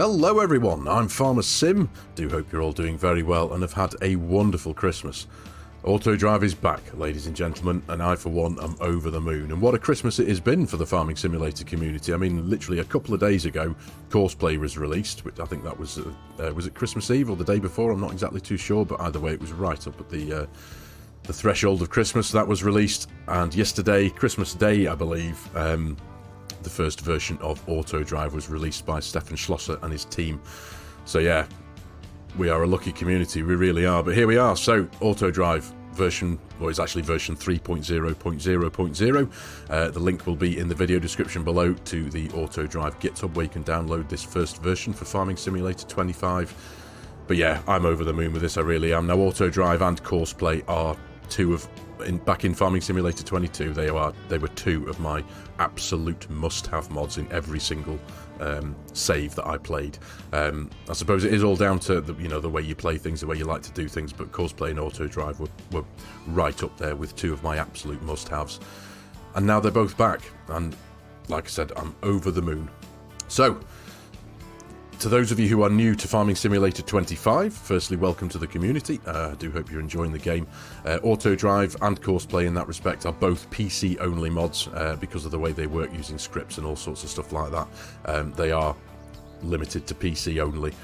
Hello everyone, I'm FARMERSIM. Do hope you're all doing very well and have had a wonderful Christmas. Autodrive is back, ladies and gentlemen, and I for one am over the moon. And what a Christmas it has been for the farming simulator community. I mean, literally a couple of days ago, Courseplay was released, which I think that was it Christmas Eve or the day before? I'm not exactly too sure, but either way it was right up at the threshold of Christmas. That was released, and yesterday, Christmas Day, I believe, the first version of Autodrive was released by Stephan and his team. So yeah, we are a lucky community, we really are. But here we are. So Autodrive version, or it's actually version 3.0.0.0. The link will be in the video description below to the Autodrive GitHub where you can download this first version for Farming Simulator 25. But yeah, I'm over the moon with this, I really am. Now Autodrive and Courseplay are back in Farming Simulator 22, they were two of my absolute must-have mods in every single save that I played. I suppose it is all down to the way you play things, the way you like to do things, but Courseplay and Autodrive were right up there with two of my absolute must-haves. And now they're both back, and like I said, I'm over the moon. So, to those of you who are new to Farming Simulator 25, firstly, welcome to the community. I do hope you're enjoying the game. Autodrive and Courseplay in that respect are both PC-only mods because of the way they work using scripts and all sorts of stuff like that. They are limited to PC only,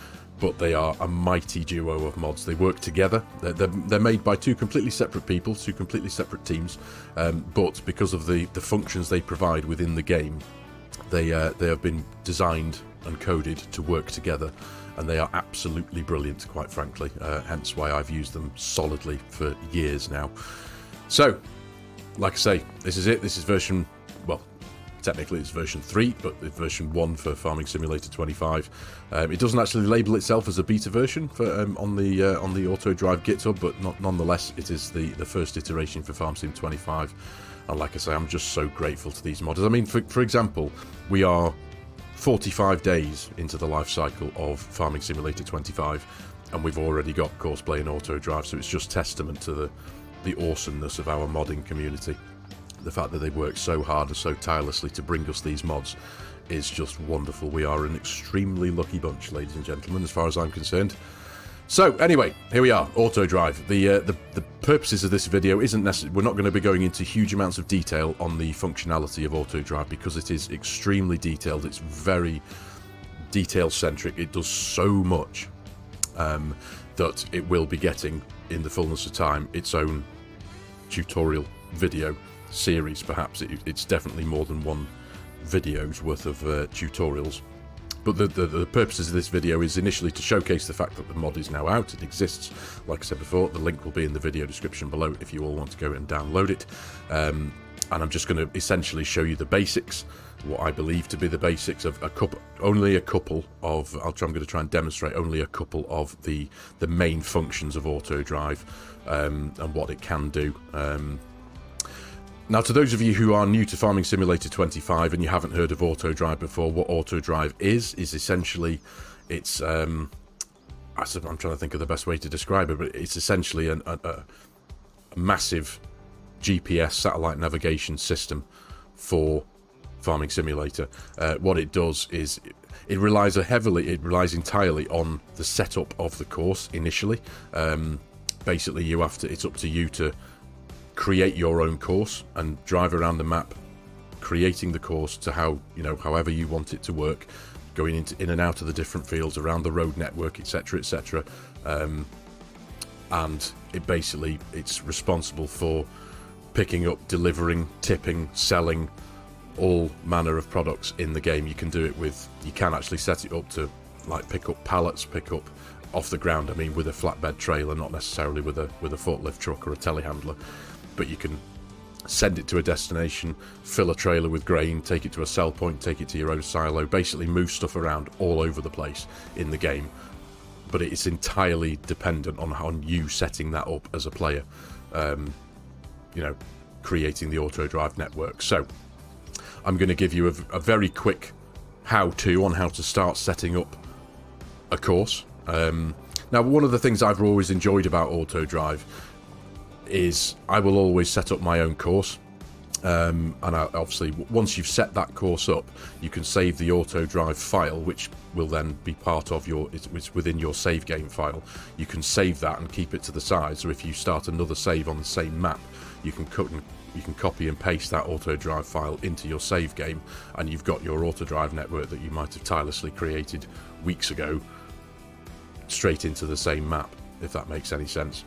but they are a mighty duo of mods. They work together. They're made by two completely separate people, two completely separate teams, but because of the functions they provide within the game, they have been designed and coded to work together, and they are absolutely brilliant, quite frankly, hence why I've used them solidly for years now. So, like I say, this is it. This is version, well, technically it's version 3, but it's version 1 for Farming Simulator 25. It doesn't actually label itself as a beta version for on the Autodrive GitHub, but nonetheless, it is the first iteration for FarmSim 25. And like I say, I'm just so grateful to these modders. I mean, for example, we are 45 days into the life cycle of Farming Simulator 25, and we've already got Courseplay and Autodrive, so it's just testament to the awesomeness of our modding community. The fact that they work so hard and so tirelessly to bring us these mods is just wonderful. We are an extremely lucky bunch, ladies and gentlemen, as far as I'm concerned. So anyway, here we are, Autodrive. The purposes of this video isn't necessarily, we're not going to be going into huge amounts of detail on the functionality of Autodrive because it is extremely detailed. It's very detail centric. It does so much that it will be getting, in the fullness of time, its own tutorial video series. Perhaps it's definitely more than one video's worth of tutorials. But the purposes of this video is initially to showcase the fact that the mod is now out. It exists. Like I said before, the link will be in the video description below if you all want to go and download it. And I'm just going to essentially show you the basics, what I believe to be the basics of I'm going to try and demonstrate only a couple of the main functions of Autodrive and what it can do. Now, to those of you who are new to Farming Simulator 25 and you haven't heard of Autodrive before, what Autodrive is essentially, it's, I'm trying to think of the best way to describe it, but it's essentially a massive GPS satellite navigation system for Farming Simulator. What it does is it relies entirely on the setup of the course initially. Basically, it's up to you to create your own course and drive around the map, creating the course to however you want it to work, going in and out of the different fields around the road network, etc., etc. And it's responsible for picking up, delivering, tipping, selling all manner of products in the game. You can actually set it up to pick up pallets, pick up off the ground. I mean, with a flatbed trailer, not necessarily with a forklift truck or a telehandler. But you can send it to a destination, fill a trailer with grain, take it to a sell point, take it to your own silo, basically move stuff around all over the place in the game. But it's entirely dependent on you setting that up as a player, creating the Autodrive network. So I'm going to give you a very quick how-to on how to start setting up a course. Now, one of the things I've always enjoyed about Autodrive is I will always set up my own course. Obviously, once you've set that course up, you can save the Autodrive file, which will then be part of it's within your save game file. You can save that and keep it to the side, so if you start another save on the same map, you can copy and paste that Autodrive file into your save game, and you've got your Autodrive network that you might have tirelessly created weeks ago straight into the same map, if that makes any sense.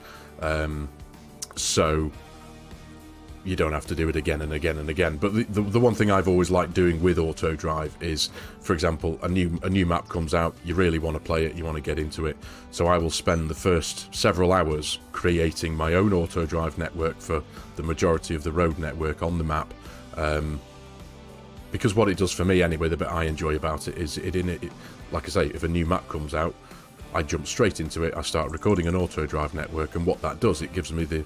So you don't have to do it again and again and again. But the one thing I've always liked doing with Autodrive is, for example, a new map comes out, you really want to play it, you want to get into it, so I will spend the first several hours creating my own Autodrive network for the majority of the road network on the map, because what it does for me anyway, the bit I enjoy about it is like I say, if a new map comes out, I jump straight into it, I start recording an Autodrive network, and what that does, it gives me the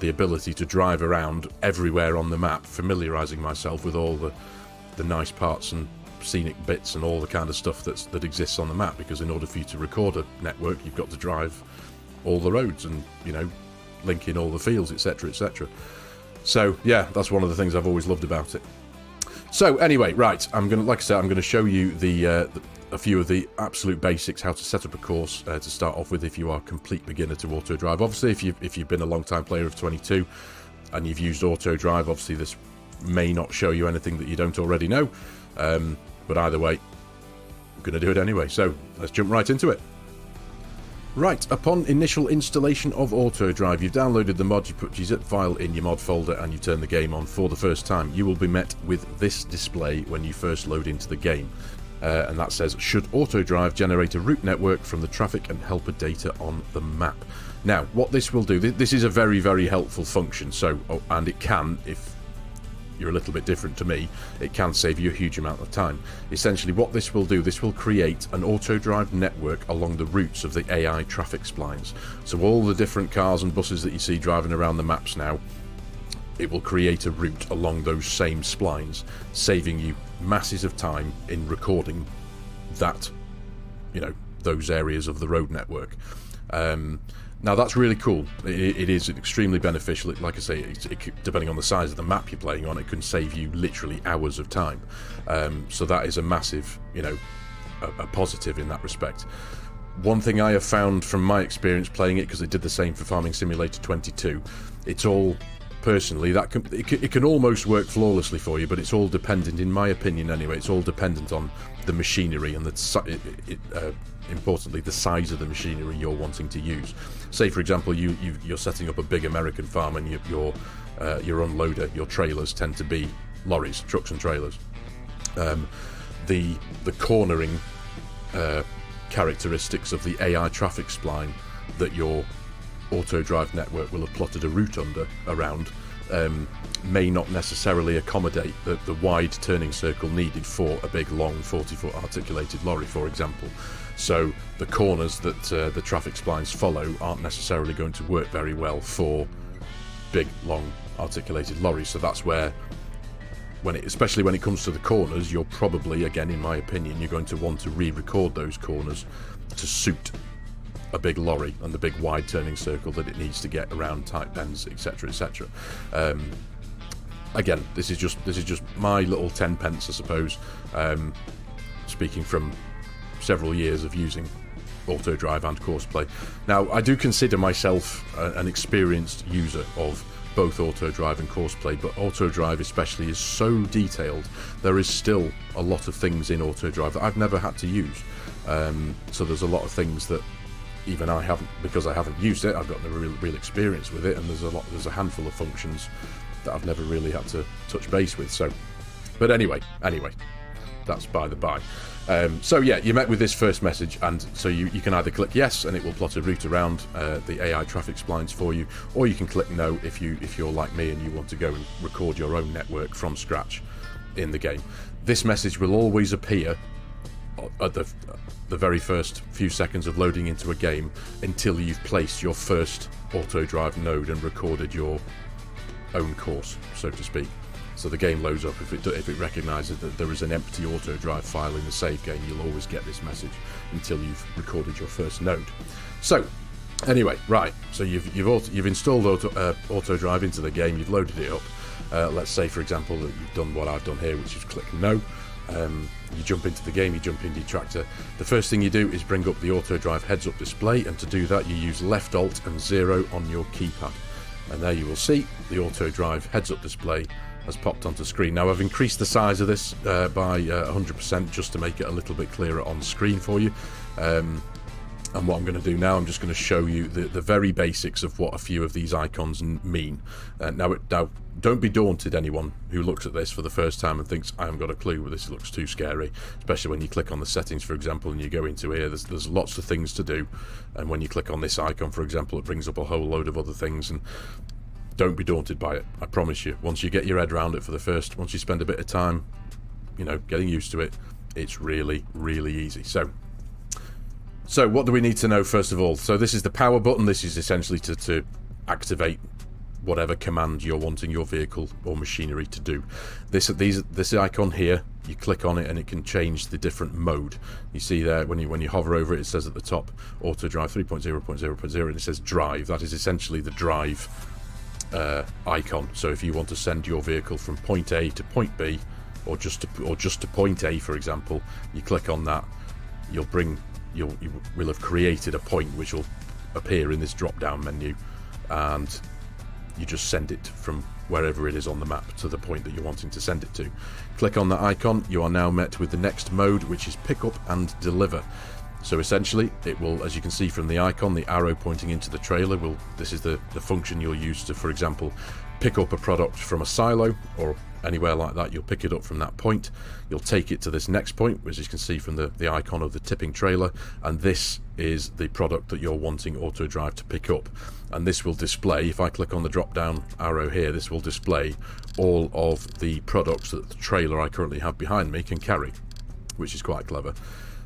ability to drive around everywhere on the map, familiarizing myself with all the nice parts and scenic bits and all the kind of stuff that exists on the map, because in order for you to record a network, you've got to drive all the roads and, you know, link in all the fields, etc, etc. So yeah, that's one of the things I've always loved about it. So anyway, right, like I said, I'm gonna show you a few of the absolute basics, how to set up a course to start off with if you are a complete beginner to Autodrive. Obviously, if you've been a long time player of 22 and you've used Autodrive, obviously this may not show you anything that you don't already know, but either way, I'm going to do it anyway. So let's jump right into it. Right, upon initial installation of Autodrive, you've downloaded the mod, you put your zip file in your mod folder, and you turn the game on for the first time. You will be met with this display when you first load into the game. And that says, should Autodrive generate a route network from the traffic and helper data on the map? Now, what this will do, this is a very, very helpful function, so, and it can, if you're a little bit different to me, it can save you a huge amount of time. Essentially, what this will do, this will create an Autodrive network along the routes of the AI traffic splines. So all the different cars and buses that you see driving around the maps now, it will create a route along those same splines, saving you masses of time in recording that, you know, those areas of the road network. Now that's really cool. It is extremely beneficial. Like I say, depending on the size of the map you're playing on, it can save you literally hours of time. So that is a massive, you know, a positive in that respect. One thing I have found from my experience playing it, because I did the same for Farming Simulator 22, it's all, personally, it can almost work flawlessly for you, but it's all dependent, in my opinion anyway, it's all dependent on the machinery and importantly the size of the machinery you're wanting to use. Say for example you're setting up a big American farm, and your unloader, your trailers tend to be lorries, trucks and trailers. The cornering characteristics of the AI traffic spline that your Autodrive network will have plotted a route around may not necessarily accommodate the wide turning circle needed for a big long 40-foot articulated lorry, for example. So the corners that the traffic splines follow aren't necessarily going to work very well for big long articulated lorries. So that's where, especially when it comes to the corners, you're probably, again in my opinion, you're going to want to re-record those corners to suit a big lorry and the big wide turning circle that it needs to get around tight bends, etc, etc. Again, this is just my little 10 pence, I suppose, speaking from several years of using Autodrive and Courseplay. Now, I do consider myself an experienced user of both Autodrive and Courseplay, but Autodrive especially is so detailed. There is still a lot of things in Autodrive that I've never had to use. So there's a lot of things that even I haven't, because I haven't used it, I've got no real experience with it, and there's a handful of functions that I've never really had to touch base with. So, but anyway, that's by the by. So yeah, you're met with this first message, and so you can either click yes and it will plot a route around the AI traffic splines for you, or you can click no if you're like me and you want to go and record your own network from scratch in the game. This message will always appear at the very first few seconds of loading into a game until you've placed your first Autodrive node and recorded your own course, so to speak. So the game loads up. If it recognises that there is an empty Autodrive file in the save game, you'll always get this message until you've recorded your first node. So anyway, right, so you've installed Autodrive into the game, you've loaded it up. Let's say, for example, that you've done what I've done here, which is click no. You jump into the game, you jump into your tractor. The first thing you do is bring up the Autodrive heads-up display, and to do that you use left alt and 0 on your keypad. And there you will see the Autodrive heads-up display has popped onto screen. Now I've increased the size of this by 100% just to make it a little bit clearer on screen for you. And what I'm going to do now, I'm just going to show you the very basics of what a few of these icons mean. Now, don't be daunted, anyone who looks at this for the first time and thinks, I haven't got a clue, this looks too scary. Especially when you click on the settings, for example, and you go into here, there's lots of things to do. And when you click on this icon, for example, it brings up a whole load of other things. And don't be daunted by it, I promise you. Once you get your head around it once you spend a bit of time, you know, getting used to it, it's really, really easy. So what do we need to know first of all? So this is the power button. This is essentially to activate whatever command you're wanting your vehicle or machinery to do. This icon here, you click on it and it can change the different mode. You see there when you hover over it, it says at the top Autodrive 3.0.0.0 and it says drive. That is essentially the drive icon. So if you want to send your vehicle from point A to point B, or just to point A, for example, you click on that, you will have created a point which will appear in this drop down menu, and you just send it from wherever it is on the map to the point that you're wanting to send it to. Click on that icon, you are now met with the next mode, which is pick up and deliver. So essentially it will, as you can see from the icon, the arrow pointing into the trailer this is the function you'll use to, for example, pick up a product from a silo or anywhere like that. You'll pick it up from that point, you'll take it to this next point, as you can see from the icon of the tipping trailer, and this is the product that you're wanting Autodrive to pick up. And this will display, if I click on the drop down arrow here, this will display all of the products that the trailer I currently have behind me can carry, which is quite clever.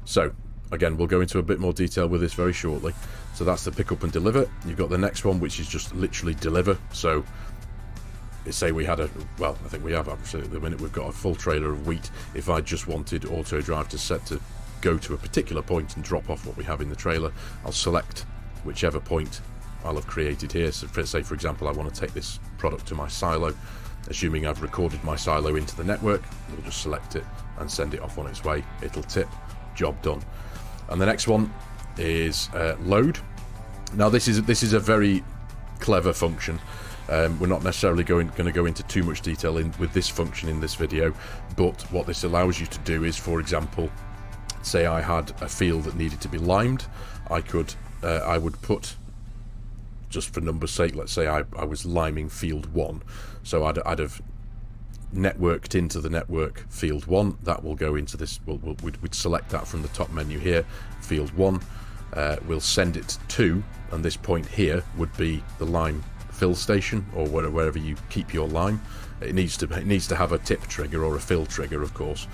So again, we'll go into a bit more detail with this very shortly. So that's the pick up and deliver. You've got the next one, which is just literally deliver. So say we had I think we have actually at the minute, we've got a full trailer of wheat. If I just wanted Autodrive to go to a particular point and drop off what we have in the trailer, I'll select whichever point I'll have created here. So say, for example, I want to take this product to my silo. Assuming I've recorded my silo into the network, we'll just select it and send it off on its way. It'll tip, job done. And the next one is load. Now this is a very clever function. We're not necessarily going to go into too much detail with this function in this video, but what this allows you to do is, for example, say I had a field that needed to be limed, I would put, just for numbers' sake, let's say I was liming field 1, so I'd have networked into the network field 1. That will go into this. We'd select that from the top menu here, field 1. We'll send it to, and this point here would be the lime fill station, or wherever you keep your lime. It needs to have a tip trigger or a fill trigger, of course.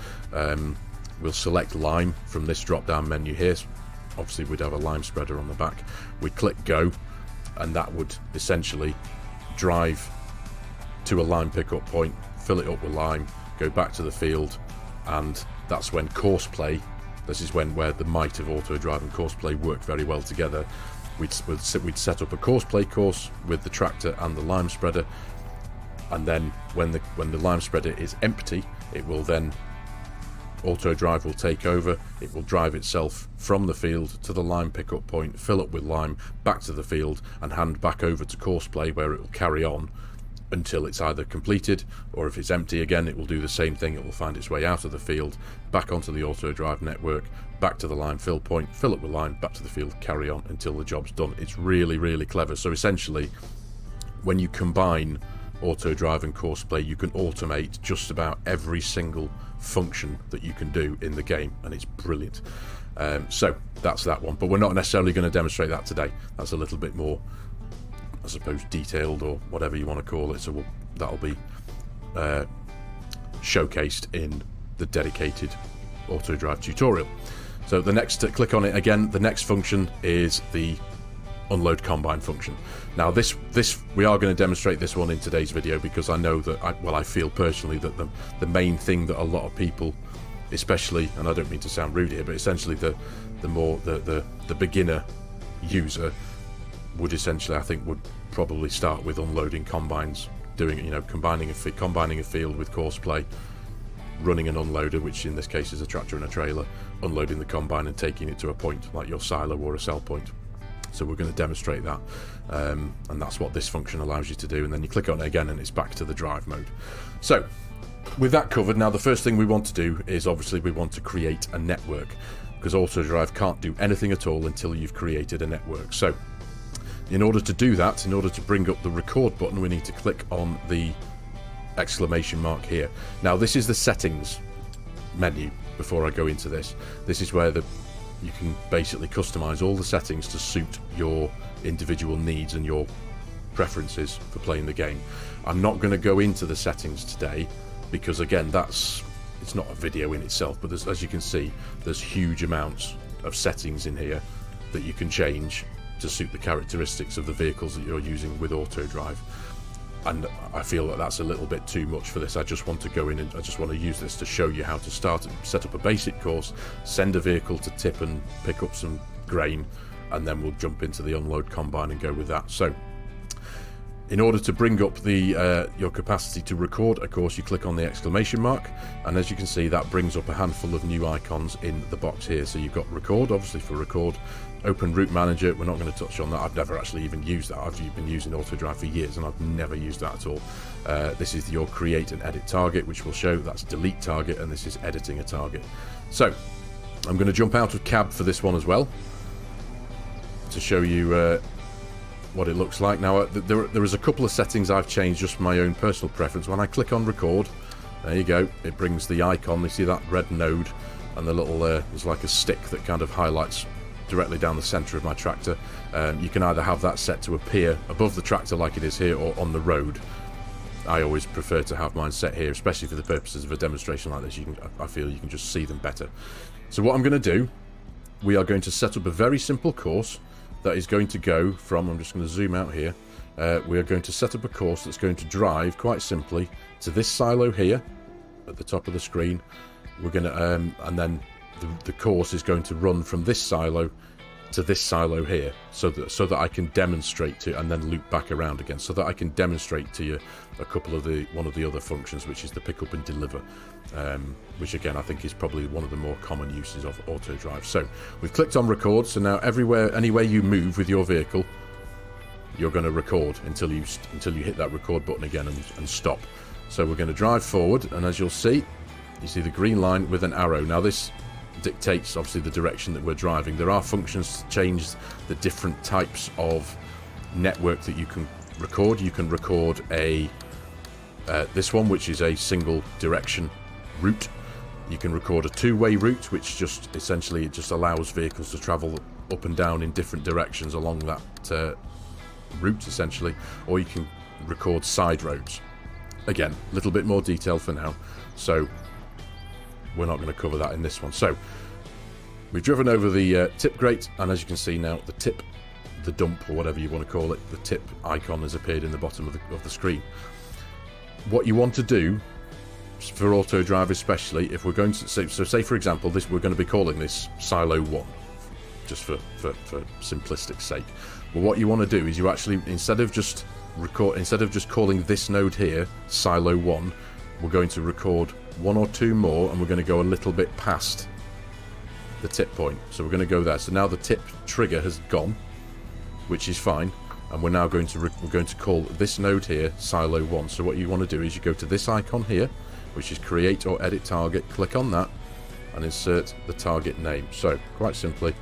We'll select lime from this drop down menu here. Obviously we'd have a lime spreader on the back. We'd click go, and that would essentially drive to a lime pickup point, fill it up with lime, go back to the field, and that's when Courseplay, this is where the might of Autodrive and Courseplay work very well together. We'd set up a Courseplay course with the tractor and the lime spreader, and then when the lime spreader is empty, it will then, Autodrive will take over. It will drive itself from the field to the lime pickup point, fill up with lime, back to the field, and hand back over to Courseplay, where it will carry on until it's either completed, or if it's empty again, it will do the same thing. It will find its way out of the field, back onto the Autodrive network, back to the lime fill point, fill up with lime, back to the field, carry on until the job's done. It's really, really clever. So essentially, when you combine Autodrive and Courseplay, you can automate just about every single function that you can do in the game, and it's brilliant. So that's that one, but we're not necessarily going to demonstrate that today. That's a little bit more, I suppose, detailed, or whatever you want to call it. So that'll be showcased in the dedicated Autodrive tutorial. So the next, click on it again. The next function is the unload combine function. Now this we are going to demonstrate this one in today's video, because I know that I feel personally that the main thing that a lot of people, especially, and I don't mean to sound rude here, but essentially the beginner user would essentially, I think, would probably start with unloading combines doing, you know, combining a field with Courseplay, running an unloader, which in this case is a tractor and a trailer, unloading the combine and taking it to a point like your silo or a sell point. So we're going to demonstrate that, and that's what this function allows you to do. And then you click on it again and it's back to the drive mode. So with that covered, now the first thing we want to do is obviously we want to create a network, because Autodrive can't do anything at all until you've created a network. So in order to do that, in order to bring up the record button, we need to click on the exclamation mark here. Now this is the settings menu. Before I go into this, this is where you can basically customize all the settings to suit your individual needs and your preferences for playing the game. I'm not going to go into the settings today because, again, it's not a video in itself, but as you can see, there's huge amounts of settings in here that you can change to suit the characteristics of the vehicles that you're using with Autodrive. And I feel that that's a little bit too much for this. I just want to go in and I just want to use this to show you how to set up a basic course, send a vehicle to tip and pick up some grain, and then we'll jump into the unload combine and go with that. So in order to bring up your capacity to record a course, you click on the exclamation mark, and as you can see, that brings up a handful of new icons in the box here. So you've got record, obviously for record, open route manager, we're not going to touch on that. I've never actually even used that. I've been using Autodrive for years and I've never used that at all. This is your create and edit target, which will show that's delete target, and this is editing a target. So I'm going to jump out of cab for this one as well to show you what it looks like. Now there is a couple of settings I've changed just for my own personal preference. When I click on record, there you go, it brings the icon. You see that red node and the little there's like a stick that kind of highlights directly down the center of my tractor. You can either have that set to appear above the tractor like it is here, or on the road. I always prefer to have mine set here, especially for the purposes of a demonstration like this. I feel you can just see them better. So what I'm going to do, we are going to set up a very simple course that is going to go from, I'm just going to zoom out here, we are going to set up a course that's going to drive quite simply to this silo here at the top of the screen. We're going to and then the course is going to run from this silo to this silo here, so that I can demonstrate to, and then loop back around again, so that I can demonstrate to you a couple of one of the other functions, which is the pick up and deliver, which again I think is probably one of the more common uses of Autodrive. So we've clicked on record, so now anywhere you move with your vehicle, you're going to record until you hit that record button again and stop. So we're going to drive forward, and as you'll see, you see the green line with an arrow. Now this dictates obviously the direction that we're driving. There are functions to change the different types of network that you can record. You can record this one, which is a single direction route. You can record a two-way route, which just essentially just allows vehicles to travel up and down in different directions along that route essentially, or you can record side roads. Again, a little bit more detail for now, so we're not going to cover that in this one. So we've driven over the tip grate, and as you can see now, the dump, or whatever you want to call it, the tip icon has appeared in the bottom of the screen. What you want to do for Autodrive especially, if we're going to say for example, we're going to be calling this silo 1, just for simplistic sake. But what you want to do is you actually, instead of just calling this node here silo 1, we're going to record one or two more, and we're going to go a little bit past the tip point. So we're going to go there. So now the tip trigger has gone, which is fine, and we're now going to call this node here silo 1. So what you want to do is you go to this icon here, which is create or edit target, click on that and insert the target name. So quite simply,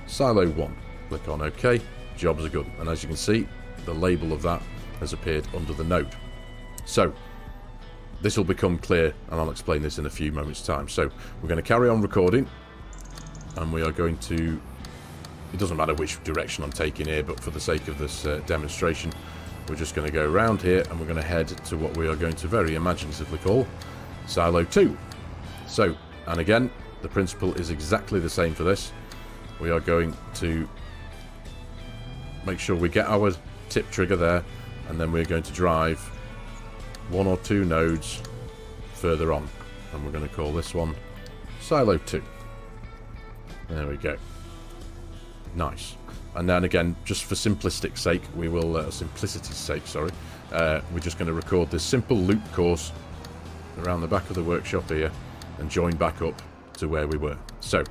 silo 1, click on OK, jobs are good. And as you can see, the label of that has appeared under the node. So this will become clear, and I'll explain this in a few moments time. So we're going to carry on recording, and we are going to, it doesn't matter which direction I'm taking here, but for the sake of this demonstration, we're just going to go around here, and we're going to head to what we are going to very imaginatively call silo 2. So, and again, the principle is exactly the same for this. We are going to make sure we get our tip trigger there, and then we're going to drive one or two nodes further on, and we're going to call this one silo 2. There we go. Nice. And then again, just for simplicity's sake, we're just going to record this simple loop course around the back of the workshop here and join back up to where we were. So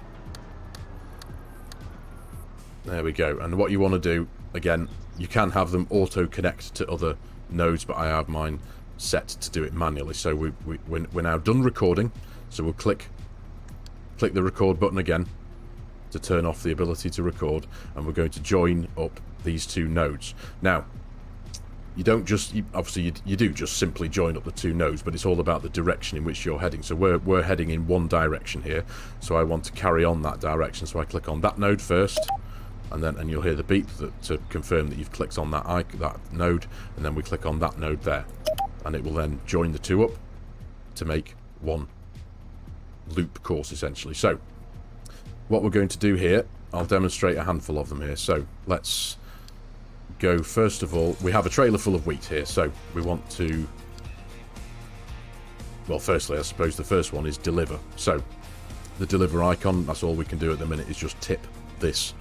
there we go. And what you want to do, again, you can have them auto connect to other nodes, but I have mine set to do it manually. So we're now done recording, so we'll click the record button again to turn off the ability to record, and we're going to join up these two nodes. Now, you don't just, obviously you do just simply join up the two nodes, but it's all about the direction in which you're heading. So we're heading in one direction here, so I want to carry on that direction. So I click on that node first, and you'll hear the beep to confirm that you've clicked on that node, and then we click on that node there, and it will then join the two up to make one loop course essentially. So what we're going to do here, I'll demonstrate a handful of them here. So let's go, first of all, we have a trailer full of wheat here, so we want to, well, firstly, I suppose the first one is deliver. So the deliver icon, that's all we can do at the minute, is just tip this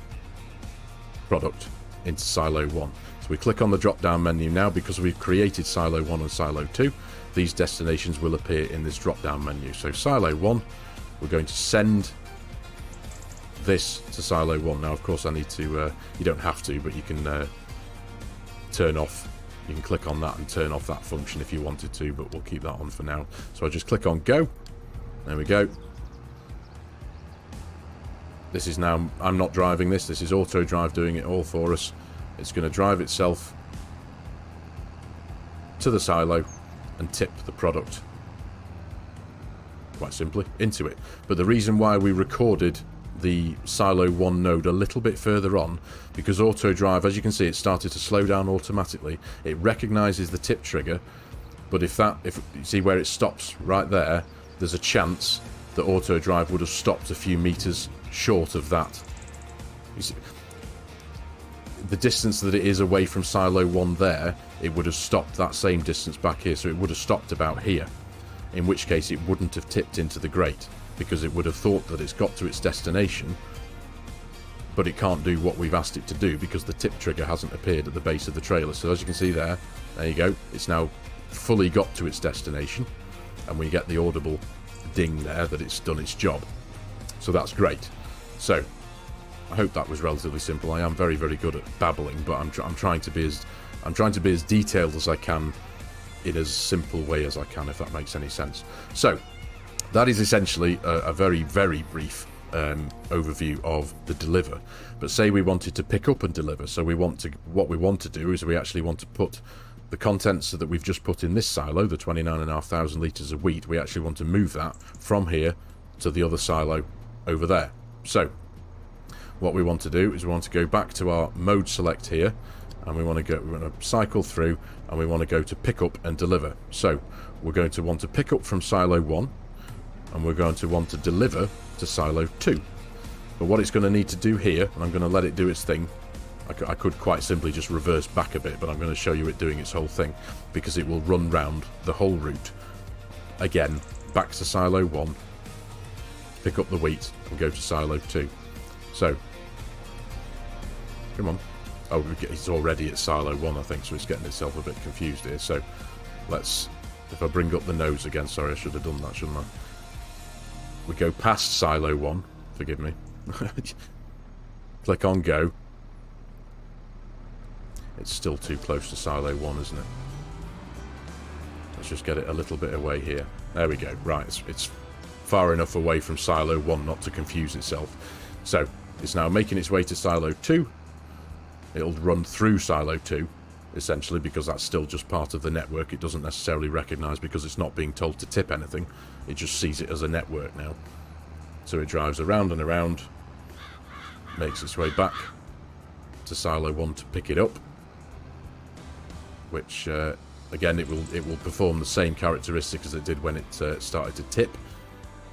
product into silo 1. So we click on the drop down menu now. Because we've created silo 1 and silo 2, these destinations will appear in this drop down menu. So silo 1, we're going to send this to silo 1. Now of course I need to, you don't have to, but you can turn off, you can click on that and turn off that function if you wanted to, but we'll keep that on for now. So I just click on go, there we go. This is now, I'm not driving this is Autodrive doing it all for us. It's going to drive itself to the silo and tip the product, quite simply, into it. But the reason why we recorded the silo 1 node a little bit further on, because Autodrive, as you can see, it started to slow down automatically. It recognizes the tip trigger, but if you see where it stops right there, there's a chance that Autodrive would have stopped a few meters short of that. You see, the distance that it is away from silo 1 there, it would have stopped that same distance back here, so it would have stopped about here, in which case it wouldn't have tipped into the grate, because it would have thought that it's got to its destination, but it can't do what we've asked it to do because the tip trigger hasn't appeared at the base of the trailer. So as you can see there you go, it's now fully got to its destination, and we get the audible ding there that it's done its job. So that's great. So I hope that was relatively simple. I am very, very good at babbling, but I'm trying to be as detailed as I can in as simple way as I can, if that makes any sense. So that is essentially a very, very brief overview of the deliver. But say we wanted to pick up and deliver. So what we want to do is we actually want to put the contents that we've just put in this silo, the 29,500 litres of wheat, we actually want to move that from here to the other silo over there. So what we want to do is we want to go back to our mode select here, and we're going to cycle through, and we want to go to pick up and deliver. So we're going to want to pick up from silo 1, and we're going to want to deliver to silo 2. But what it's going to need to do here, and I'm going to let it do its thing, I could quite simply just reverse back a bit, but I'm going to show you it doing its whole thing, because it will run round the whole route again, back to silo 1, pick up the wheat, and go to silo 2. So come on. Oh, it's already at silo 1, I think, so it's getting itself a bit confused here. So let's, if I bring up the nodes again, sorry, I should have done that, shouldn't I? We go past silo 1, forgive me. Click on go. It's still too close to silo 1, isn't it? Let's just get it a little bit away here. There we go. Right, it's far enough away from silo 1 not to confuse itself. So it's now making its way to silo 2. It'll run through silo 2, essentially, because that's still just part of the network. It doesn't necessarily recognise, because it's not being told to tip anything. It just sees it as a network now. So it drives around and around, makes its way back to silo 1 to pick it up, which again it will perform the same characteristic as it did when it started to tip.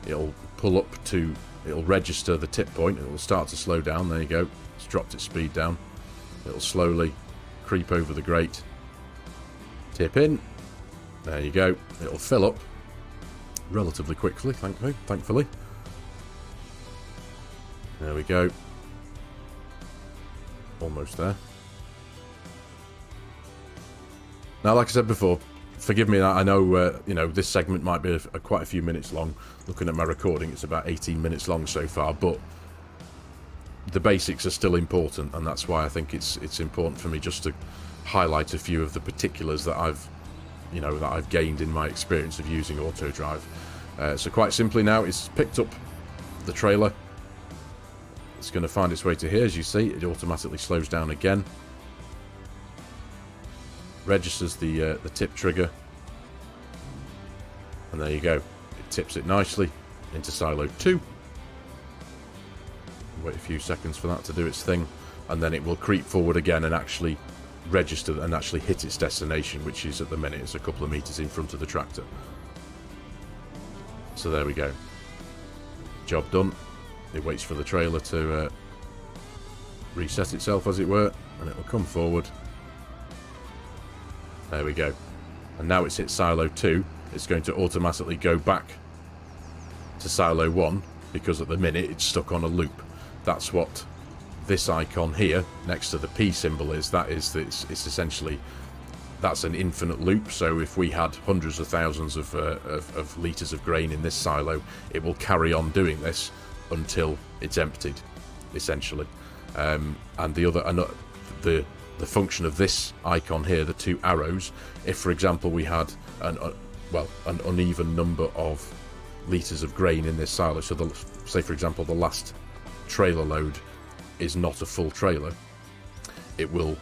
It'll pull up to, it'll register the tip point, it will start to slow down. There you go, it's dropped its speed down. It'll slowly creep over the grate, tip in, there you go. It'll fill up relatively quickly, thankfully. There we go, almost there. Now, like I said before, forgive me that I know, you know, this segment might be quite a few minutes long. Looking at my recording, it's about 18 minutes long so far, but the basics are still important, and that's why I think it's important for me just to highlight a few of the particulars that I've gained in my experience of using Autodrive. So quite simply now, it's picked up the trailer. It's going to find its way to here. As you see, it automatically slows down again. Registers the tip trigger. And there you go. It tips it nicely into silo 2. Wait a few seconds for that to do its thing. And then it will creep forward again and actually register and actually hit its destination, which is at the minute it's a couple of meters in front of the tractor. So there we go. Job done. It waits for the trailer to reset itself, as it were, and it will come forward. There we go. And now it's hit silo 2. It's going to automatically go back to silo 1 because at the minute it's stuck on a loop. That's what this icon here next to the P symbol is. It's essentially, that's an infinite loop. So if we had hundreds of thousands of litres of grain in this silo, it will carry on doing this until it's emptied, essentially. And the function of this icon here, the two arrows, if for example we had an uneven number of litres of grain in this silo, so say for example the last trailer load is not a full trailer, it will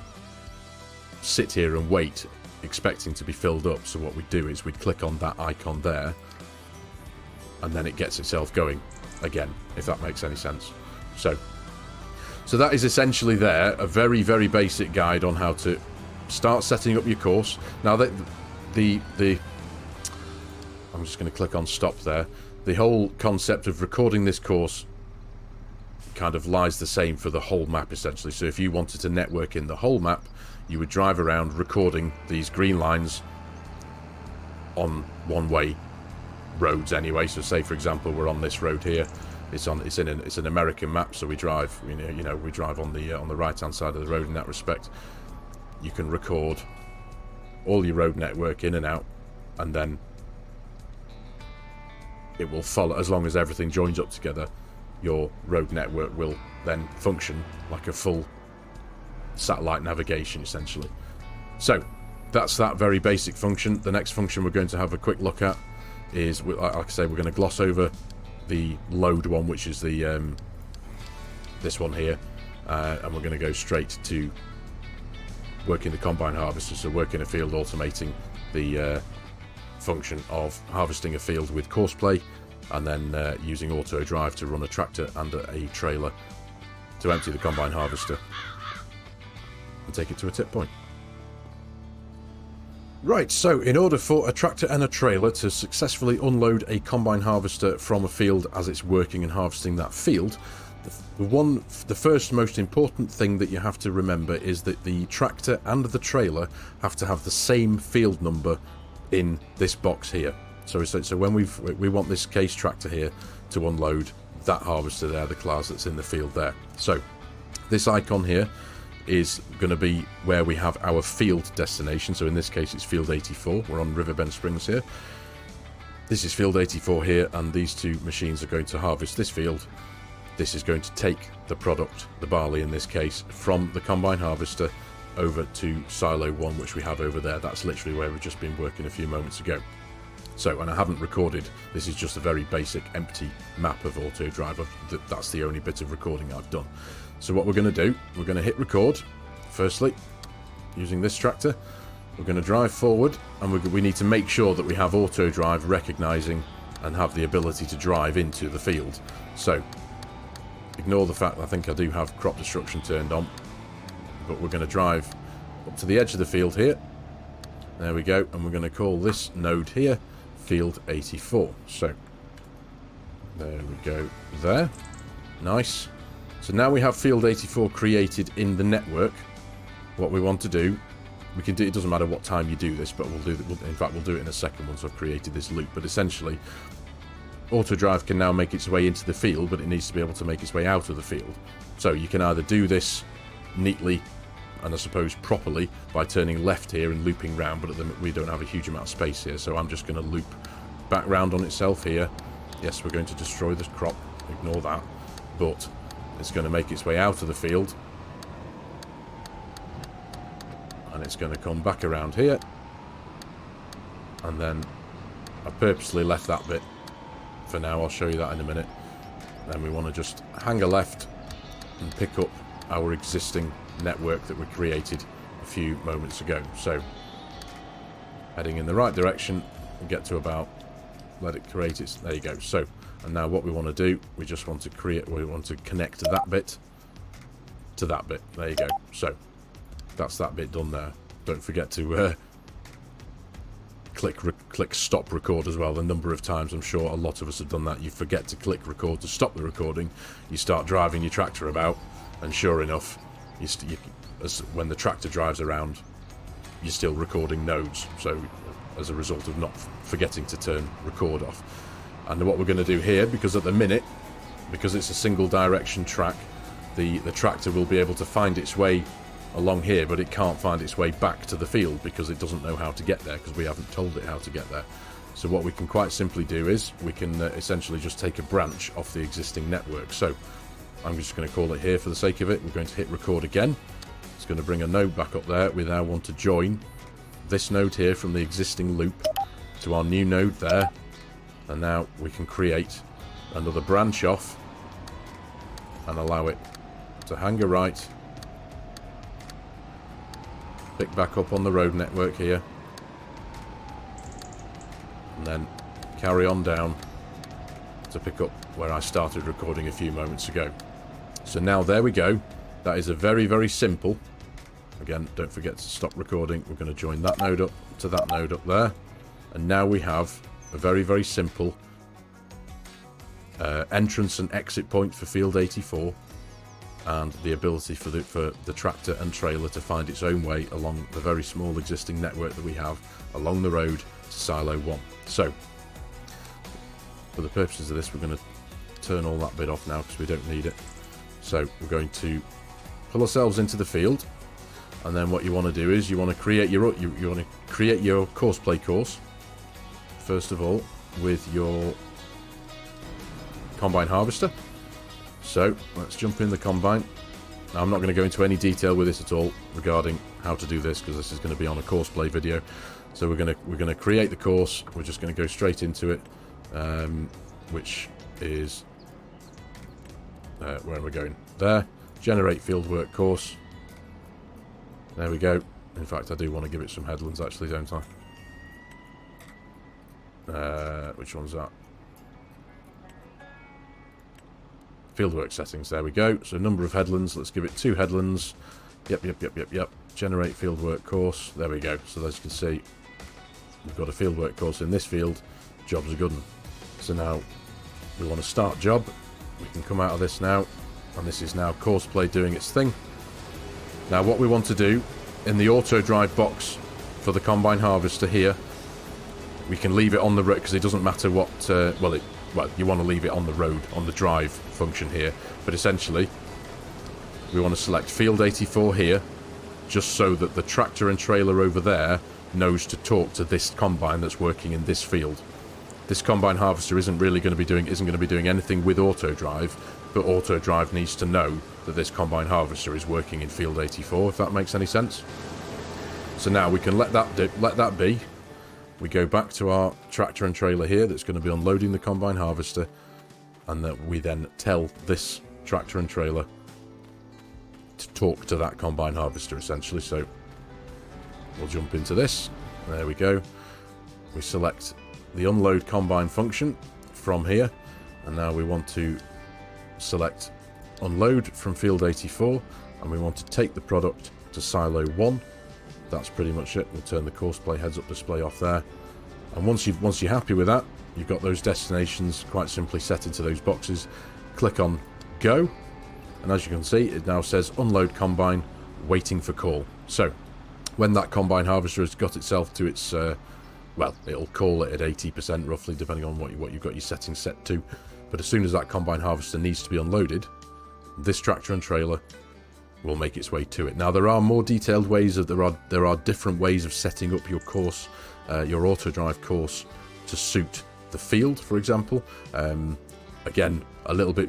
sit here and wait, expecting to be filled up. So what we do is we'd click on that icon there, and then it gets itself going again, if that makes any sense. So that is essentially there, a very, very basic guide on how to start setting up your course. Now that I'm just going to click on stop there. The whole concept of recording this course kind of lies the same for the whole map, essentially. So if you wanted to network in the whole map, you would drive around recording these green lines on one-way roads anyway. So say for example we're on this road here. It's an American map, so we drive we drive on the right hand side of the road. In that respect, you can record all your road network in and out, and then it will follow. As long as everything joins up together, your road network will then function like a full satellite navigation, essentially. So that's that very basic function. The next function we're going to have a quick look at is, like I say, we're going to gloss over the load one, which is the this one here, and we're going to go straight to working the combine harvester. So working a field, automating the function of harvesting a field with Courseplay, and then using Autodrive to run a tractor and a trailer to empty the combine harvester and take it to a tip point. Right, so in order for a tractor and a trailer to successfully unload a combine harvester from a field as it's working and harvesting that field, the first most important thing that you have to remember is that the tractor and the trailer have to have the same field number in this box here. So when we want this case tractor here to unload that harvester there, the class that's in the field there. So this icon here is going to be where we have our field destination. So in this case it's field 84. We're on Riverbend Springs here. This is field 84 here, and these two machines are going to harvest this field. This is going to take the product, the barley in this case, from the combine harvester over to silo 1, which we have over there. That's literally where we've just been working a few moments ago. So, and I haven't recorded, this is just a very basic empty map of Autodrive. That's the only bit of recording I've done. So what we're going to do, we're going to hit record, firstly, using this tractor. We're going to drive forward, and we need to make sure that we have Autodrive recognising and have the ability to drive into the field. So, ignore the fact that I think I do have crop destruction turned on, but we're going to drive up to the edge of the field here. There we go, and we're going to call this node here field 84. So, there we go there. Nice. So now we have field 84 created in the network. What we want to do, we can do, it doesn't matter what time you do this, but we'll do it in a second once I've created this loop. But essentially, Autodrive can now make its way into the field, but it needs to be able to make its way out of the field. So you can either do this neatly and I suppose properly by turning left here and looping round, but at the minute we don't have a huge amount of space here, so I'm just going to loop back round on itself here. Yes, we're going to destroy this crop, ignore that, but it's going to make its way out of the field, and it's going to come back around here, and then I purposely left that bit for now. I'll show you that in a minute. Then we want to just hang a left and pick up our existing network that we created a few moments ago. So heading in the right direction, and get to about, let it create its, there you go. So, and now what we want to do, we just want to create, we want to connect that bit to that bit. There you go. So that's that bit done there. Don't forget to click stop record as well. The number of times I'm sure a lot of us have done that. You forget to click record to stop the recording. You start driving your tractor about, and sure enough, when the tractor drives around, you're still recording nodes. So as a result of not forgetting to turn record off. And what we're going to do here, because at the minute, because it's a single direction track, the tractor will be able to find its way along here, but it can't find its way back to the field because it doesn't know how to get there, because we haven't told it how to get there. So what we can quite simply do is we can essentially just take a branch off the existing network. So I'm just going to call it here for the sake of it. We're going to hit record again. It's going to bring a node back up there. We now want to join this node here from the existing loop to our new node there, and now we can create another branch off and allow it to hang a right, pick back up on the road network here, and then carry on down to pick up where I started recording a few moments ago. So now there we go. That is a very, very simple, again, don't forget to stop recording. We're going to join that node up to that node up there, and now we have a very, very simple entrance and exit point for field 84, and the ability for the tractor and trailer to find its own way along the very small existing network that we have along the road to silo 1. So for the purposes of this, we're going to turn all that bit off now because we don't need it. So we're going to pull ourselves into the field, and then what you want to do is you want to create your Courseplay course first of all with your combine harvester. So let's jump in the combine. Now, I'm not going to go into any detail with this at all regarding how to do this, because this is going to be on a Courseplay video. So we're going to create the course. We're just going to go straight into it, which is where we're going there. Generate fieldwork course. There we go. In fact, I do want to give it some headlands actually, don't I? Which one's that? Fieldwork settings, there we go. So number of headlands, let's give it 2 headlands. Yep. Generate fieldwork course, there we go. So as you can see, we've got a fieldwork course in this field. Job's a good one. So now we want to start job. We can come out of this now, and this is now Courseplay doing its thing. Now what we want to do in the Autodrive box for the combine harvester here, we can leave it on the road because it doesn't matter what, well, you want to leave it on the road, on the drive function here, but essentially we want to select field 84 here, just so that the tractor and trailer over there knows to talk to this combine that's working in this field. This combine harvester isn't going to be doing anything with Autodrive, but Autodrive needs to know that this combine harvester is working in field 84, if that makes any sense. So now we can let that be. We go back to our tractor and trailer here that's going to be unloading the combine harvester, and that we then tell this tractor and trailer to talk to that combine harvester essentially. So we'll jump into this. There we go. We select the unload combine function from here, and now we want to select unload from field 84, and we want to take the product to silo 1. That's pretty much it. We'll turn the Courseplay heads-up display off there, and once you're happy with that, you've got those destinations quite simply set into those boxes. Click on go, and as you can see, it now says unload combine waiting for call. So when that combine harvester has got itself to its well, it'll call it at 80% roughly, depending on what you've got your settings set to. But as soon as that combine harvester needs to be unloaded, this tractor and trailer will make its way to it. Now, there are more detailed ways there are different ways of setting up your course, your Autodrive course, to suit the field, for example. Again, a little bit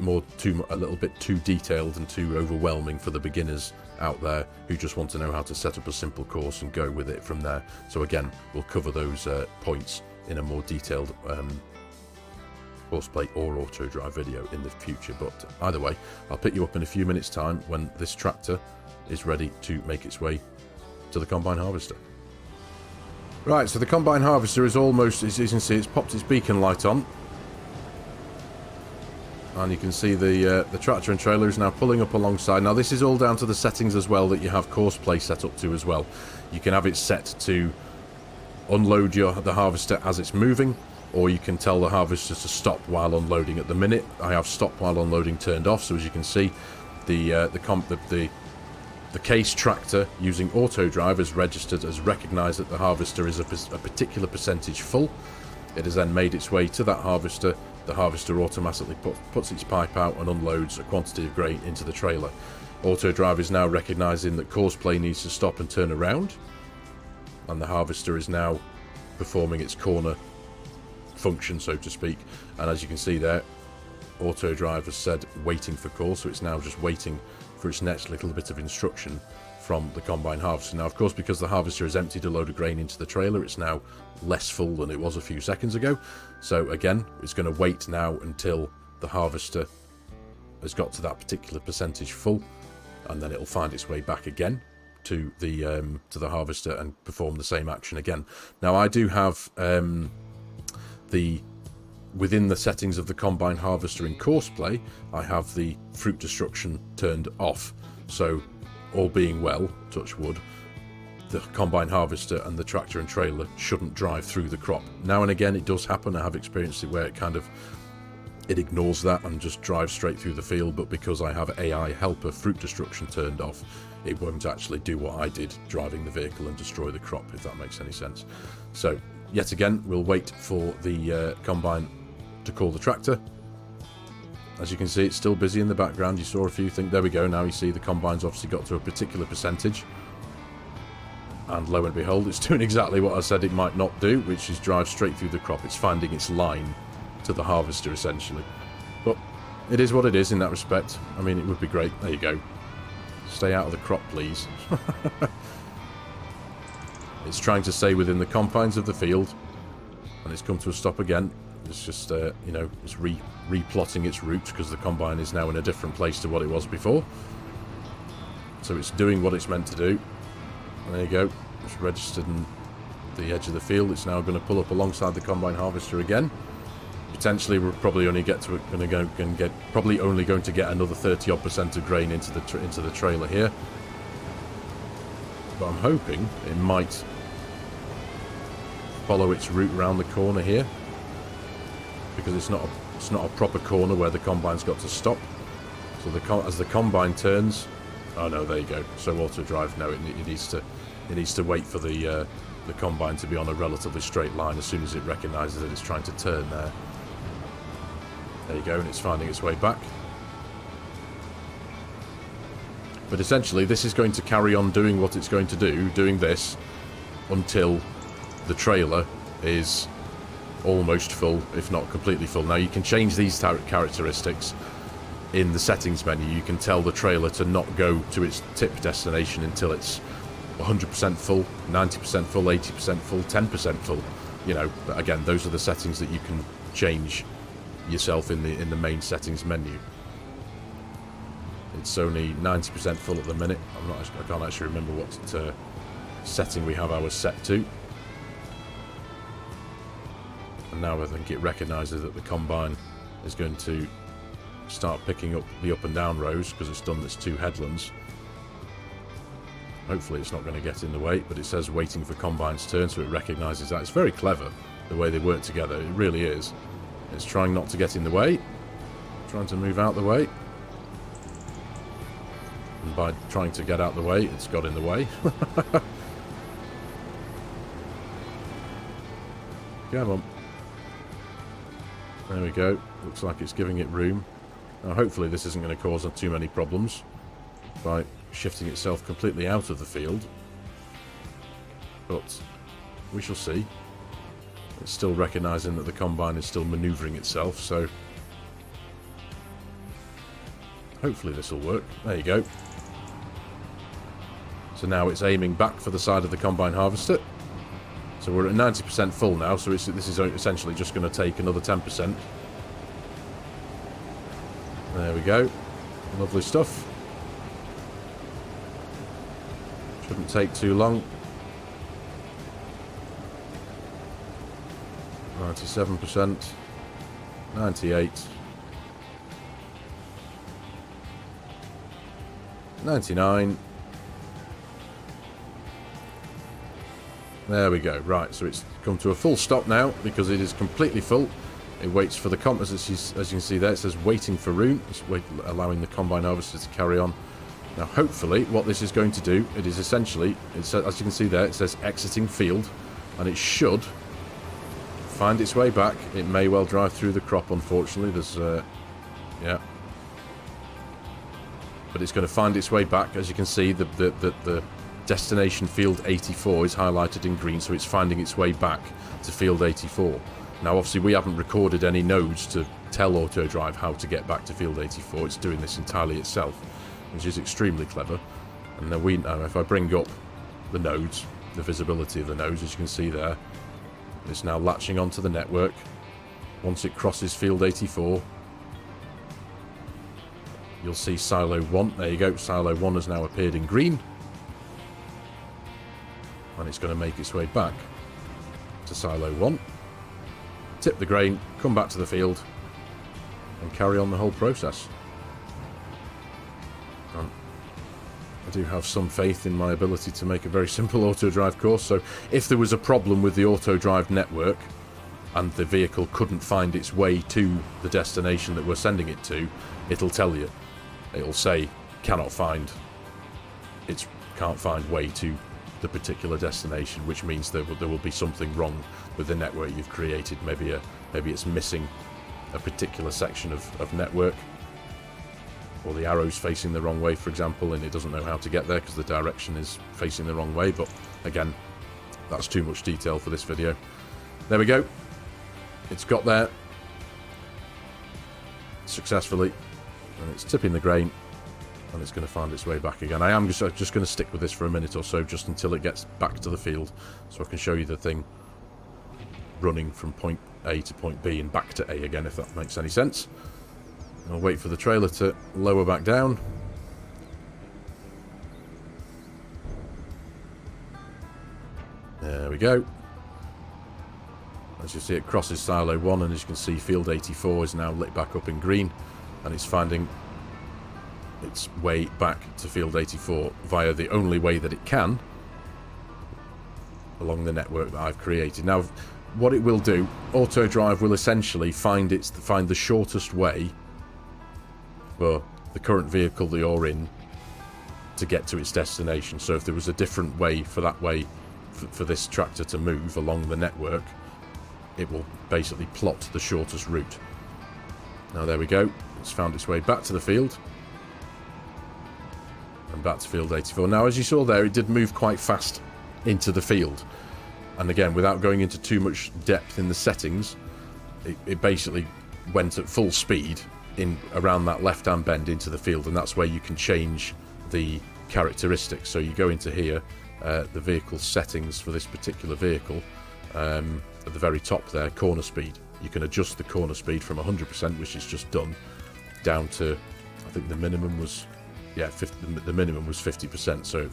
too detailed and too overwhelming for the beginners out there who just want to know how to set up a simple course and go with it from there. So again, we'll cover those points in a more detailed Courseplay or Autodrive video in the future. But either way, I'll pick you up in a few minutes time when this tractor is ready to make its way to the combine harvester. Right, so the combine harvester is almost, as you can see, it's popped its beacon light on. And you can see the tractor and trailer is now pulling up alongside. Now, this is all down to the settings as well that you have Courseplay set up to as well. You can have it set to unload the harvester as it's moving, or you can tell the harvester to stop while unloading. At the minute, I have stop while unloading turned off, so as you can see, the case tractor using Autodrive has recognised that the harvester is a particular percentage full. It has then made its way to that harvester. The harvester automatically puts its pipe out and unloads a quantity of grain into the trailer. Autodrive is now recognising that Courseplay needs to stop and turn around, and the harvester is now performing its corner function, so to speak. And as you can see there, Autodrive has said waiting for call, so it's now just waiting for its next little bit of instruction from the combine harvester. Now, of course, because the harvester has emptied a load of grain into the trailer, it's now less full than it was a few seconds ago. So again, it's going to wait now until the harvester has got to that particular percentage full, and then it'll find its way back again to the harvester and perform the same action again. Now, I do have within the settings of the combine harvester in Courseplay, I have the fruit destruction turned off. So, all being well, touch wood, the combine harvester and the tractor and trailer shouldn't drive through the crop. Now and again it does happen. I have experienced it where it ignores that and just drives straight through the field, but because I have AI helper fruit destruction turned off, it won't actually do what I did, driving the vehicle and destroy the crop, if that makes any sense. So yet again, we'll wait for the combine to call the tractor. As you can see, it's still busy in the background. You saw a few things. There we go. Now you see the combine's obviously got to a particular percentage. And lo and behold, it's doing exactly what I said it might not do, which is drive straight through the crop. It's finding its line to the harvester, essentially. But it is what it is in that respect. I mean, it would be great. There you go. Stay out of the crop, please. It's trying to stay within the confines of the field. And it's come to a stop again. It's just, it's replotting its route because the combine is now in a different place to what it was before. So it's doing what it's meant to do. And there you go. It's registered in the edge of the field. It's now going to pull up alongside the combine harvester again. Potentially, we're probably only probably only going to get another 30-odd% of grain into the trailer here. But I'm hoping it might follow its route around the corner here, because it's not a proper corner where the combine's got to stop. So as the combine turns, oh no, there you go. So Autodrive, no, it needs to wait for the combine to be on a relatively straight line as soon as it recognises that it's trying to turn there. There you go, and it's finding its way back. But essentially, this is going to carry on doing what it's going to do, doing this, until the trailer is almost full, if not completely full. Now, you can change these characteristics in the settings menu. You can tell the trailer to not go to its tip destination until it's 100% full, 90% full, 80% full, 10% full. You know, but again, those are the settings that you can change yourself in the main settings menu. It's only 90% full at the minute. I can't actually remember what setting we have ours set to. And now I think it recognises that the combine is going to start picking up the up and down rows because it's done its two headlands. Hopefully it's not going to get in the way, but it says waiting for combine's turn, so it recognises that. It's very clever the way they work together. It really is. It's trying not to get in the way, trying to move out the way. And by trying to get out the way, it's got in the way. Come on. There we go. Looks like it's giving it room. Now, hopefully this isn't going to cause too many problems by shifting itself completely out of the field. But we shall see. It's still recognising that the combine is still manoeuvring itself, so hopefully this will work. There you go. So now it's aiming back for the side of the combine harvester. So we're at 90% full now, so this is essentially just going to take another 10%. There we go. Lovely stuff. Shouldn't take too long. 97%. 98. 99. There we go. Right, so it's come to a full stop now because it is completely full. It waits for the as you can see there, it says waiting for room. It's allowing the combine harvester to carry on. Now, hopefully, what this is going to do, it is essentially, as you can see there, it says exiting field, and it should find its way back. It may well drive through the crop, unfortunately. There's, yeah. But it's going to find its way back. As you can see, the destination field 84 is highlighted in green, so it's finding its way back to field 84. Now, obviously, we haven't recorded any nodes to tell Autodrive how to get back to field 84. It's doing this entirely itself, which is extremely clever. And now if I bring up the nodes, the visibility of the nodes, as you can see there, it's now latching onto the network. Once it crosses field 84, you'll see silo 1. There you go. Silo 1 has now appeared in green. And it's going to make its way back to silo 1. Tip the grain, come back to the field, and carry on the whole process. I do have some faith in my ability to make a very simple Autodrive course, so if there was a problem with the Autodrive network and the vehicle couldn't find its way to the destination that we're sending it to, it'll tell you. It'll say, can't find way to the particular destination, which means there will be something wrong with the network you've created. Maybe it's missing a particular section of network, or the arrow's facing the wrong way, for example, and it doesn't know how to get there because the direction is facing the wrong way. But again, that's too much detail for this video. There we go. It's got there successfully, and it's tipping the grain, and it's going to find its way back again. I am just going to stick with this for a minute or so, just until it gets back to the field, so I can show you the thing running from point A to point B and back to A again, if that makes any sense. I'll wait for the trailer to lower back down. There we go. As you see, it crosses silo 1, and as you can see, field 84 is now lit back up in green, and it's finding its way back to field 84 via the only way that it can, along the network that I've created. Now, what it will do, Autodrive will essentially find the shortest way for the current vehicle that you're in to get to its destination. So if there was a different way for for this tractor to move along the network, it will basically plot the shortest route. Now there we go, it's found its way back to the field, and back to field 84. Now, as you saw there, it did move quite fast into the field, and again, without going into too much depth in the settings, it basically went at full speed in around that left-hand bend into the field, and that's where you can change the characteristics. So you go into here, the vehicle settings for this particular vehicle, at the very top there, corner speed. You can adjust the corner speed from 100%, which is just done, down to, I think the minimum was, yeah, the minimum was 50%. So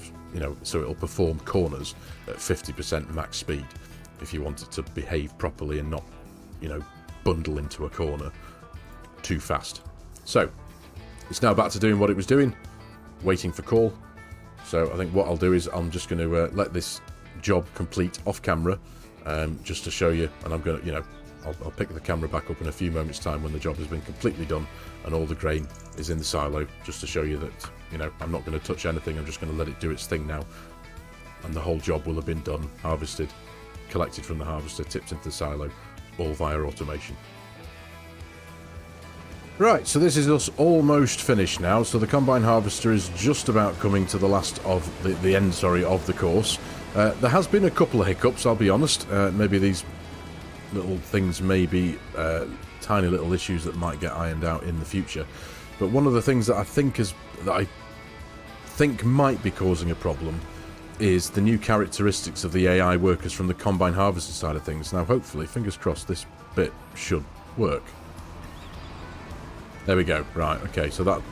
so it'll perform corners at 50% max speed if you want it to behave properly and not, bundle into a corner too fast. So it's now back to doing what it was doing, waiting for call. So I think what I'll do is I'm just going to let this job complete off camera, just to show you, and I'm going to, I'll pick the camera back up in a few moments time when the job has been completely done and all the grain is in the silo, just to show you that, I'm not going to touch anything. I'm just going to let it do its thing now, and the whole job will have been done, harvested, collected from the harvester, tipped into the silo, all via automation. Right, so this is us almost finished now. So the combine harvester is just about coming to the last of the end, sorry, of the course. There has been a couple of hiccups, I'll be honest. Maybe these little things may be tiny little issues that might get ironed out in the future. But one of the things that I think might be causing a problem is the new characteristics of the AI workers from the combine harvester side of things. Now, hopefully, fingers crossed, this bit should work. There we go. Right, okay, so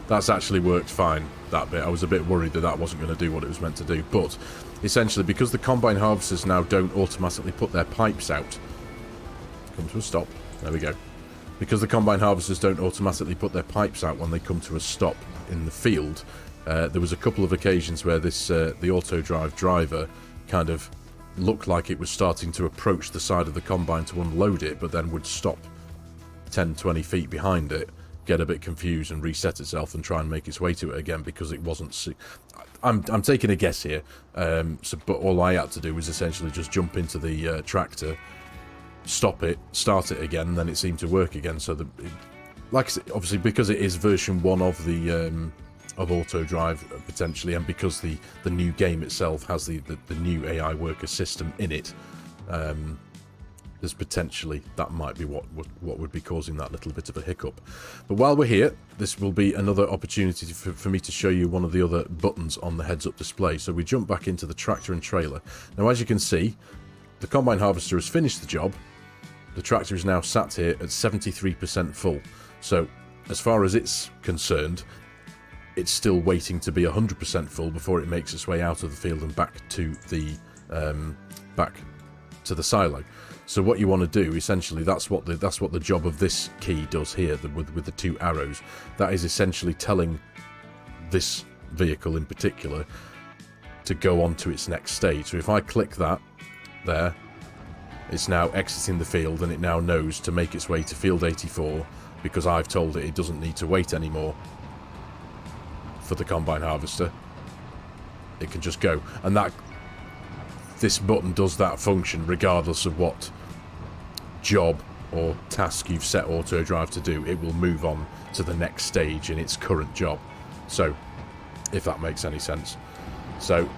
that's actually worked fine, that bit. I was a bit worried that that wasn't going to do what it was meant to do, but essentially, because the combine harvesters now don't automatically put their pipes out, come to a stop, there we go. Because the combine harvesters don't automatically put their pipes out when they come to a stop in the field, there was a couple of occasions where this the Autodrive driver kind of looked like it was starting to approach the side of the combine to unload it, but then would stop 10-20 feet behind it, get a bit confused and reset itself and try and make its way to it again because it wasn't... I'm taking a guess here, but all I had to do was essentially just jump into the tractor, stop it, start it again, and then it seemed to work again. So, like I said, obviously because it is version 1 of the of Autodrive potentially, and because the new game itself has the new AI worker system in it, there's potentially that might be what would be causing that little bit of a hiccup. But while we're here, this will be another opportunity for me to show you one of the other buttons on the heads-up display. So we jump back into the tractor and trailer. Now, as you can see, the combine harvester has finished the job. The tractor is now sat here at 73% full. So as far as it's concerned, it's still waiting to be 100% full before it makes its way out of the field and back to the silo. So what you want to do, essentially, that's what the job of this key does here, with the 2 arrows. That is essentially telling this vehicle in particular to go on to its next stage. So if I click that there, it's now exiting the field, and it now knows to make its way to field 84 because I've told it doesn't need to wait anymore for the combine harvester. It can just go, and this button does that function regardless of what job or task you've set Autodrive to do. It will move on to the next stage in its current job. So, if that makes any sense. So,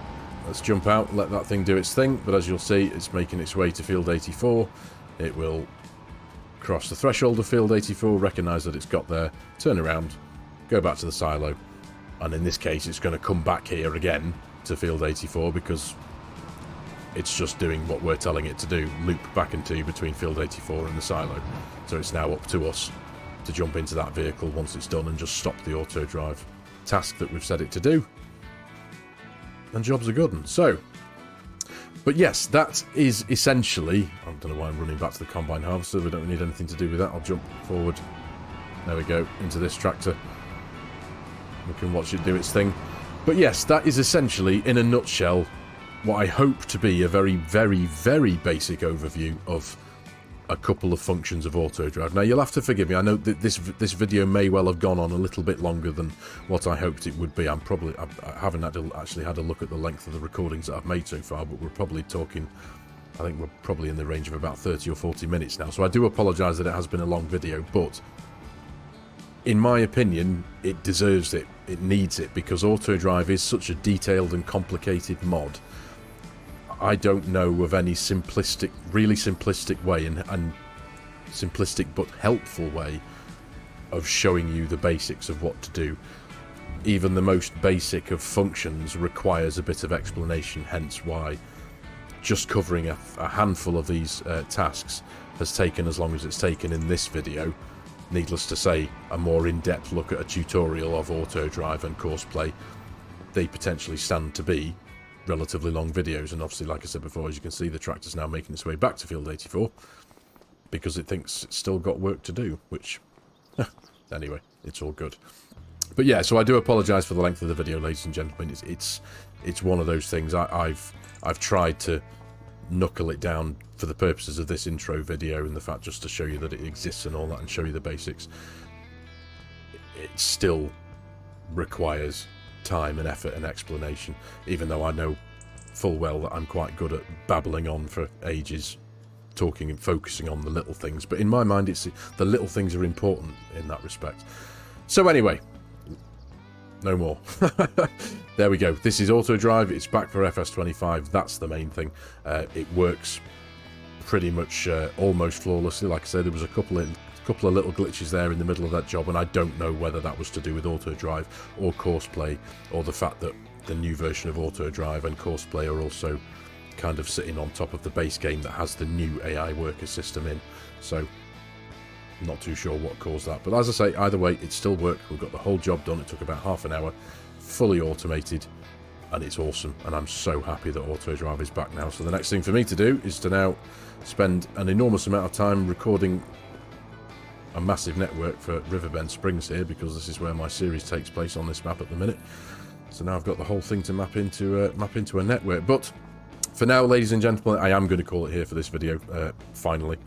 let's jump out, let that thing do its thing, but as you'll see, it's making its way to field 84. It will cross the threshold of field 84, recognise that it's got there, turn around, go back to the silo, and in this case it's going to come back here again to field 84 because it's just doing what we're telling it to do, loop back into between field 84 and the silo. So it's now up to us to jump into that vehicle once it's done and just stop the Autodrive task that we've set it to do. And jobs are good. So, but yes, that is essentially... I don't know why I'm running back to the combine harvester. We don't need anything to do with that. I'll jump forward. There we go, into this tractor. We can watch it do its thing. But yes, that is essentially, in a nutshell, what I hope to be a very, very, very basic overview of a couple of functions of Autodrive. Now, you'll have to forgive me. I know that this video may well have gone on a little bit longer than what I hoped it would be. I haven't actually had a look at the length of the recordings that I've made so far, but we're probably talking... I think we're probably in the range of about 30 or 40 minutes now. So I do apologise that it has been a long video, but in my opinion, it deserves it. It needs it, because Autodrive is such a detailed and complicated mod. I don't know of any simplistic, really simplistic way and simplistic but helpful way of showing you the basics of what to do. Even the most basic of functions requires a bit of explanation, hence why just covering a handful of these tasks has taken as long as it's taken in this video. Needless to say, a more in-depth look at a tutorial of Autodrive and Courseplay, they potentially stand to be relatively long videos. And obviously, like I said before, as you can see, the tractor's now making its way back to field 84 because it thinks it's still got work to do, which anyway, it's all good. But yeah, so I do apologise for the length of the video, ladies and gentlemen. It's one of those things. I've tried to knuckle it down for the purposes of this intro video and the fact just to show you that it exists and all that and show you the basics. It still requires time and effort and explanation, even though I know full well that I'm quite good at babbling on for ages talking and focusing on the little things. But in my mind, it's the little things are important in that respect. So anyway, no more. There we go. This is Autodrive. It's back for FS25. That's the main thing. It works pretty much almost flawlessly. Like I said, there was a couple of little glitches there in the middle of that job, and I don't know whether that was to do with Autodrive or Courseplay, or the fact that the new version of Autodrive and Courseplay are also kind of sitting on top of the base game that has the new AI worker system in. So not too sure what caused that, but as I say, either way, it still worked. We've got the whole job done. It took about half an hour, fully automated, and it's awesome. And I'm so happy that Autodrive is back now. So the next thing for me to do is to now spend an enormous amount of time recording a massive network for Riverbend Springs here, because this is where my series takes place on this map at the minute. So now I've got the whole thing to map into a network. But for now, ladies and gentlemen, I am going to call it here for this video, finally.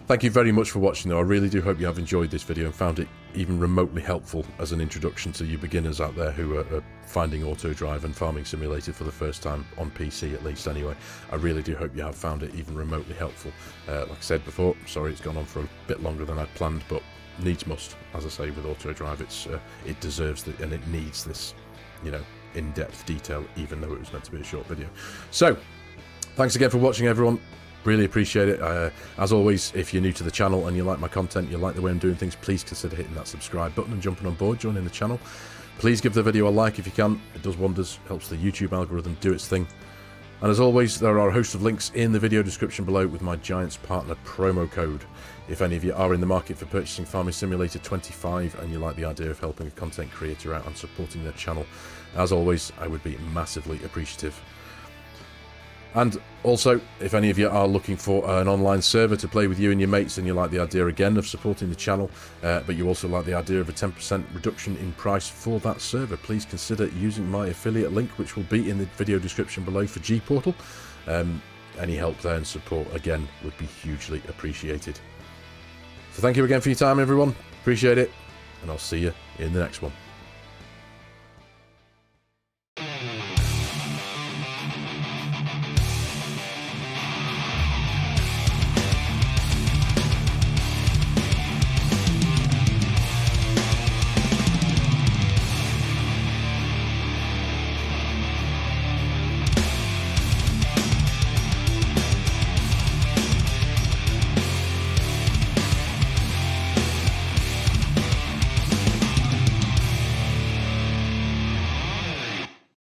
Thank you very much for watching, though. I really do hope you have enjoyed this video and found it even remotely helpful as an introduction to you beginners out there who are finding Autodrive and Farming Simulator for the first time, on PC at least anyway. I really do hope you have found it even remotely helpful. Like I said before, sorry it's gone on for a bit longer than I'd planned, but needs must. As I say, with Autodrive, it deserves and it needs this, you know, in-depth detail, even though it was meant to be a short video. So, thanks again for watching, everyone. Really appreciate it. As always, if you're new to the channel and you like my content, you like the way I'm doing things, please consider hitting that subscribe button and jumping on board, joining the channel. Please give the video a like if you can. It does wonders, helps the YouTube algorithm do its thing. And as always, there are a host of links in the video description below with my Giants Partner promo code. If any of you are in the market for purchasing Farming Simulator 25 and you like the idea of helping a content creator out and supporting their channel, as always, I would be massively appreciative. And also, if any of you are looking for an online server to play with you and your mates, and you like the idea again of supporting the channel, but you also like the idea of a 10% reduction in price for that server, please consider using my affiliate link, which will be in the video description below for G-Portal. Any help there and support, again, would be hugely appreciated. So thank you again for your time, everyone. Appreciate it, and I'll see you in the next one.